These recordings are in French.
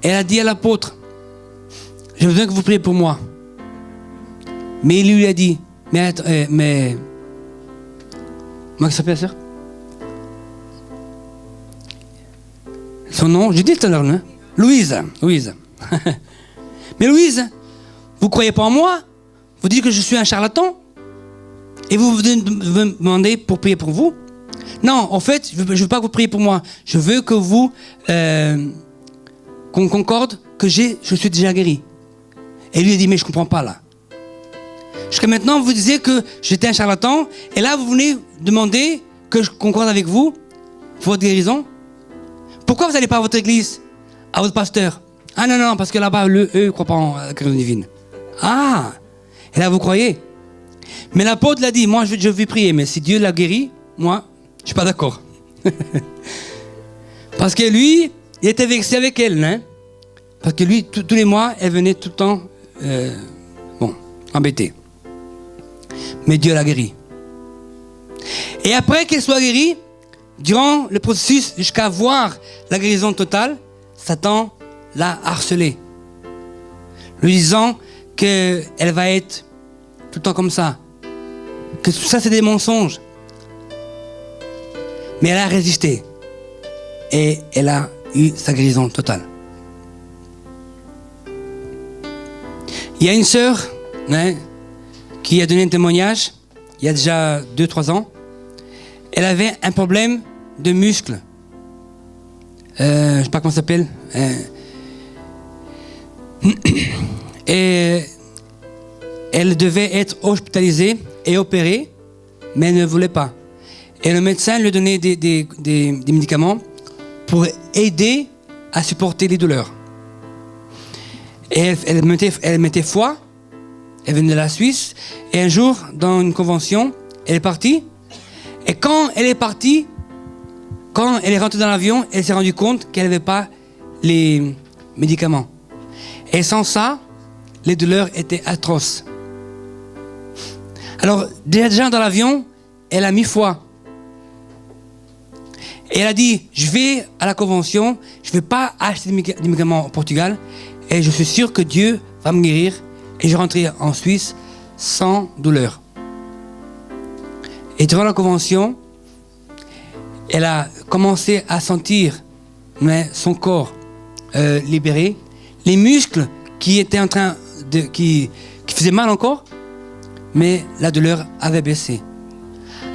Elle a dit à l'apôtre, j'ai besoin que vous priez pour moi. Mais il lui a dit, mais comment s'appelle la sœur? Son nom, j'ai dit tout à l'heure, hein? Louise. Mais Louise, vous ne croyez pas en moi? Vous dites que je suis un charlatan? Et vous me demandez pour prier pour vous? Non, en fait, je ne veux pas que vous priez pour moi. Je veux que vous qu'on concorde que je suis déjà guéri. Et lui a dit, mais je ne comprends pas là. Jusqu'à maintenant, vous disiez que j'étais un charlatan. Et là, vous venez demander que je concorde avec vous pour votre guérison. Pourquoi vous n'allez pas à votre église, à votre pasteur? Ah non, parce que là-bas, eux ne croient pas en la guérison divine. Ah, et là, vous croyez? Mais l'apôtre l'a dit, moi, je vais prier. Mais si Dieu l'a guéri, moi, je ne suis pas d'accord. Parce que lui, il était vexé avec elle. Hein? Parce que lui, tous les mois, elle venait tout le temps embêtée. Mais Dieu l'a guéri. Et après qu'elle soit guérie, durant le processus jusqu'à voir la guérison totale, Satan l'a harcelée, lui disant qu'elle va être tout le temps comme ça, que tout ça c'est des mensonges. Mais elle a résisté et elle a eu sa guérison totale. Il y a une sœur qui a donné un témoignage il y a déjà 2-3 ans. Elle avait un problème de muscles. Je ne sais pas comment ça s'appelle. Et elle devait être hospitalisée et opérée, mais elle ne voulait pas. Et le médecin lui donnait des médicaments pour aider à supporter les douleurs. Et elle mettait foi. Elle venait de la Suisse. Et un jour, dans une convention, elle est partie. Et quand elle est partie, quand elle est rentrée dans l'avion, elle s'est rendue compte qu'elle n'avait pas les médicaments. Et sans ça, les douleurs étaient atroces. Alors, déjà dans l'avion, elle a mis foi. Et elle a dit, je vais à la convention, je ne vais pas acheter des médicaments au Portugal, et je suis sûr que Dieu va me guérir, et je rentrerai en Suisse sans douleur. Et durant la convention, elle a commencé à sentir son corps libéré, les muscles qui étaient en train qui faisaient mal encore, mais la douleur avait baissé.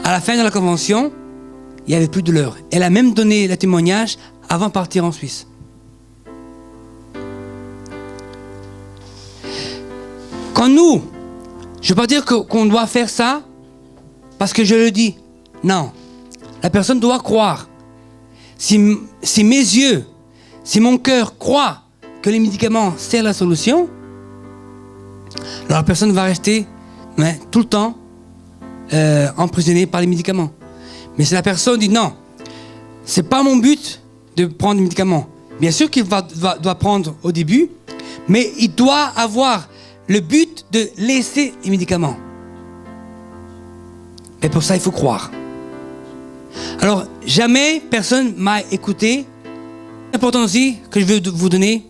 À la fin de la convention, il n'y avait plus de douleur. Elle a même donné le témoignage avant de partir en Suisse. Quand nous, je ne veux pas dire qu'on doit faire ça parce que je le dis. Non. La personne doit croire. Si mes yeux, si mon cœur croit que les médicaments, c'est la solution, alors la personne va rester tout le temps emprisonnée par les médicaments. Mais si la personne dit non, c'est pas mon but de prendre des médicaments. Bien sûr qu'il doit prendre au début, mais il doit avoir le but de laisser les médicaments. Et pour ça, il faut croire. Alors, jamais personne m'a écouté. C'est important aussi que je veux vous donner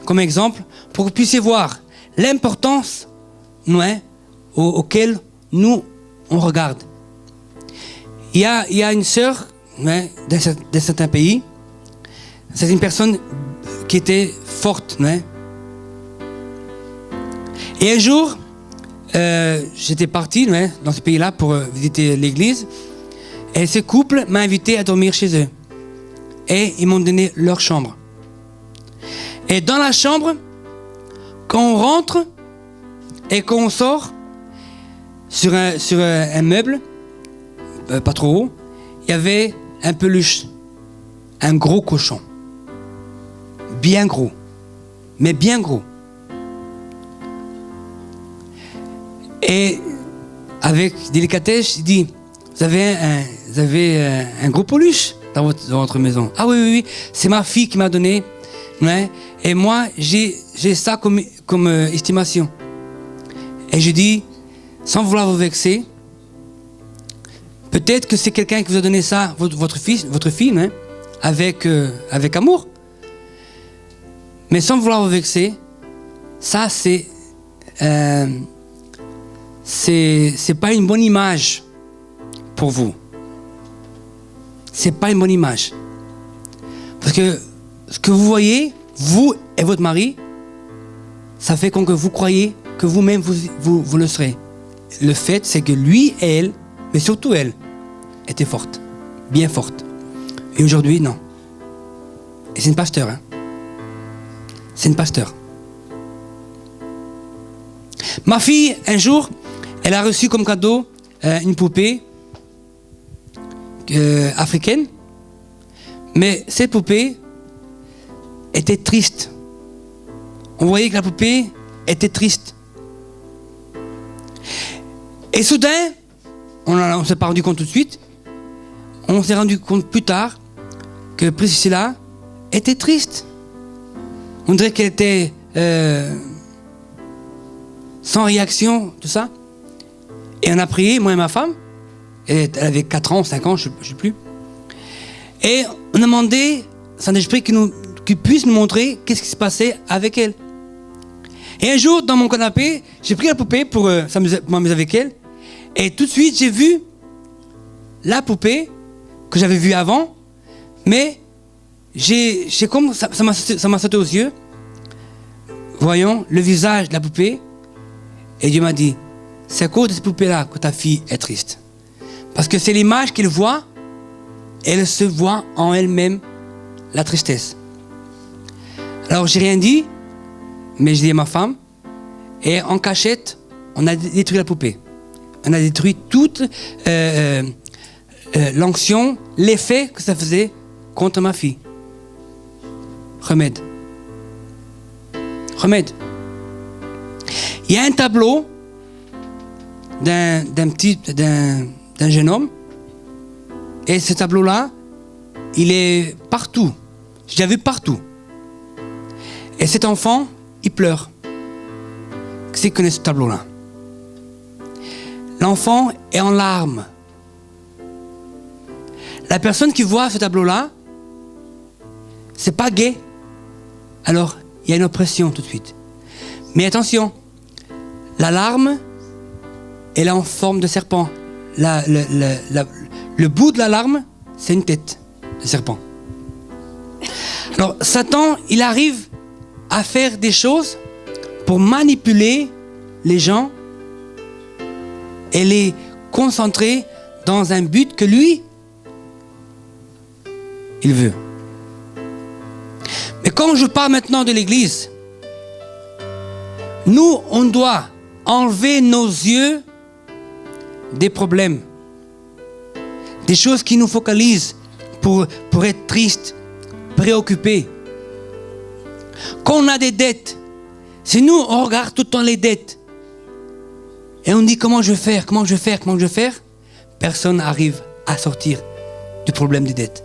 comme exemple pour que vous puissiez voir l'importance auquel nous, on regarde. Il y a une sœur dans certains pays. C'est une personne qui était forte. Et un jour, j'étais parti dans ce pays-là pour visiter l'église. Et ce couple m'a invité à dormir chez eux. Et ils m'ont donné leur chambre. Et dans la chambre, quand on rentre et qu'on sort sur un meuble, pas trop haut, il y avait un peluche, un gros cochon. Bien gros, mais bien gros. Et avec délicatesse, il dit, vous avez un gros peluche dans votre maison. Ah oui, c'est ma fille qui m'a donné. Et moi, j'ai ça comme estimation. Et je dis, sans vouloir vous vexer, peut-être que c'est quelqu'un qui vous a donné ça, votre fille, avec amour. Mais sans vouloir vous vexer, ça c'est pas une bonne image pour vous. C'est pas une bonne image. Parce que ce que vous voyez, vous et votre mari, ça fait que vous croyez que vous-même vous le serez. Le fait, c'est que lui et elle, mais surtout elle, était forte, bien forte. Et aujourd'hui, non. Et c'est une pasteur, hein. C'est une pasteur. Ma fille, un jour, elle a reçu comme cadeau une poupée africaine. Mais cette poupée était triste. On voyait que la poupée était triste. Et soudain, on s'est pas rendu compte tout de suite, on s'est rendu compte plus tard que Priscilla était triste. On dirait qu'elle était sans réaction, tout ça. Et on a prié, moi et ma femme, elle avait 4 ans, 5 ans, je ne sais plus. Et on a demandé Saint-Esprit qu'il puisse nous montrer qu'est-ce qui se passait avec elle. Et un jour, dans mon canapé, j'ai pris la poupée pour m'amuser avec elle. Et tout de suite, j'ai vu la poupée que j'avais vue avant. Mais j'ai comme ça m'a sauté aux yeux. Voyons le visage de la poupée. Et Dieu m'a dit, c'est à cause de cette poupée-là que ta fille est triste. Parce que c'est l'image qu'elle voit. Elle se voit en elle-même la tristesse. Alors j'ai rien dit, mais j'ai dit à ma femme, et en cachette, on a détruit la poupée. On a détruit toute l'onction, l'effet que ça faisait contre ma fille. Remède. Remède. Il y a un tableau d'un jeune homme. Et ce tableau-là, il est partout. J'ai déjà vu partout. Et cet enfant, il pleure. Qui c'est qui connaît ce tableau-là? L'enfant est en larmes. La personne qui voit ce tableau-là, c'est pas gai. Alors, il y a une oppression tout de suite. Mais attention, la larme, elle est en forme de serpent. Le bout de la larme, c'est une tête de serpent. Alors, Satan, il arrive à faire des choses pour manipuler les gens et les concentrer dans un but que lui, il veut. Mais quand je parle maintenant de l'Église, nous, on doit enlever nos yeux des problèmes, des choses qui nous focalisent pour être tristes, préoccupés. Quand on a des dettes, si nous, on regarde tout le temps les dettes, et on dit comment je vais faire, personne n'arrive à sortir du problème des dettes.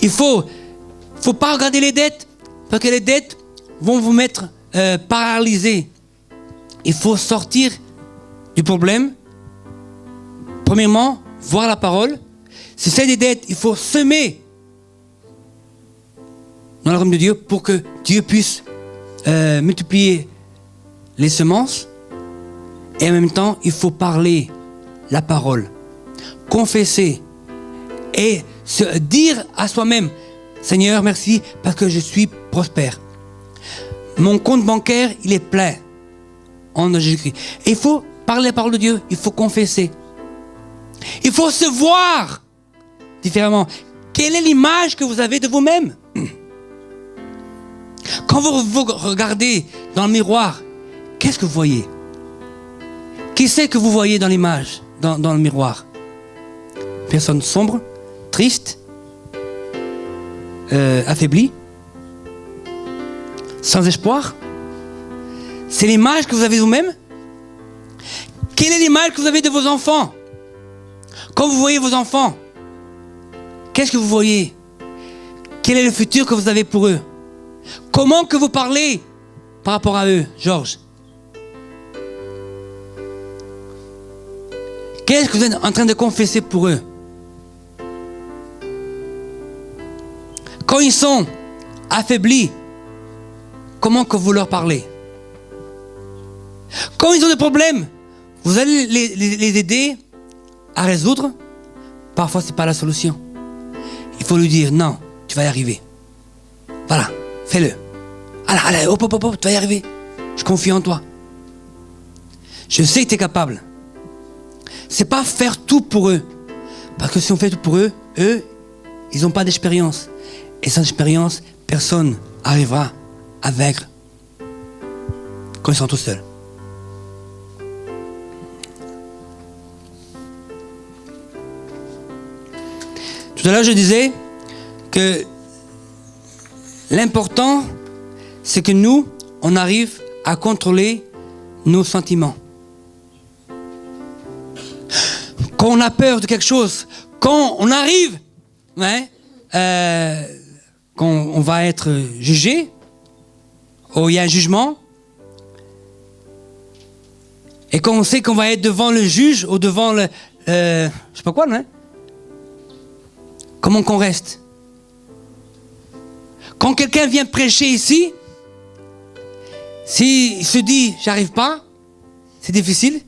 Il faut pas regarder les dettes, parce que les dettes vont vous mettre paralysés. Il faut sortir du problème. Premièrement, voir la parole. Si c'est des dettes, il faut semer dans le royaume de Dieu pour que Dieu puisse multiplier les semences. Et en même temps, il faut parler la parole, confesser et se dire à soi-même, Seigneur, merci parce que je suis prospère. Mon compte bancaire, il est plein en Jésus-Christ. Et il faut parler la parole de Dieu, il faut confesser. Il faut se voir différemment. Quelle est l'image que vous avez de vous-même? Quand vous regardez dans le miroir, qu'est-ce que vous voyez? Qui c'est que vous voyez dans l'image, dans le miroir? Personne sombre, triste, affaiblie, sans espoir? C'est l'image que vous avez de vous-même? Quelle est l'image que vous avez de vos enfants? Quand vous voyez vos enfants, qu'est-ce que vous voyez? Quel est le futur que vous avez pour eux? Comment que vous parlez par rapport à eux, Georges? Qu'est-ce que vous êtes en train de confesser pour eux? Quand ils sont affaiblis, comment que vous leur parlez. Quand ils ont des problèmes, vous allez les aider à résoudre. Parfois, ce n'est pas la solution. Il faut lui dire, non, tu vas y arriver. Voilà, fais-le. Allez, hop, tu vas y arriver. Je confie en toi. Je sais que tu es capable. C'est pas faire tout pour eux. Parce que si on fait tout pour eux, ils n'ont pas d'expérience. Et sans expérience, personne n'arrivera à vaincre quand ils sont tout seuls. Tout à l'heure, je disais que l'important, c'est que nous, on arrive à contrôler nos sentiments. Quand on a peur de quelque chose, quand on arrive, quand on va être jugé, ou il y a un jugement, et quand on sait qu'on va être devant le juge ou devant le... je sais pas quoi, non? Comment qu'on reste? Quand quelqu'un vient prêcher ici, s'il se dit « j'arrive pas », c'est difficile.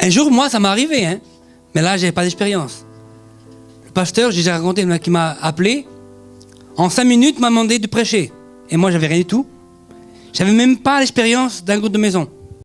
Un jour, moi, ça m'est arrivé, hein, mais là, j'avais pas d'expérience. Le pasteur, j'ai déjà raconté, qui m'a appelé, en 5 minutes, m'a demandé de prêcher. Et moi, j'avais rien du tout. J'avais même pas l'expérience d'un groupe de maison.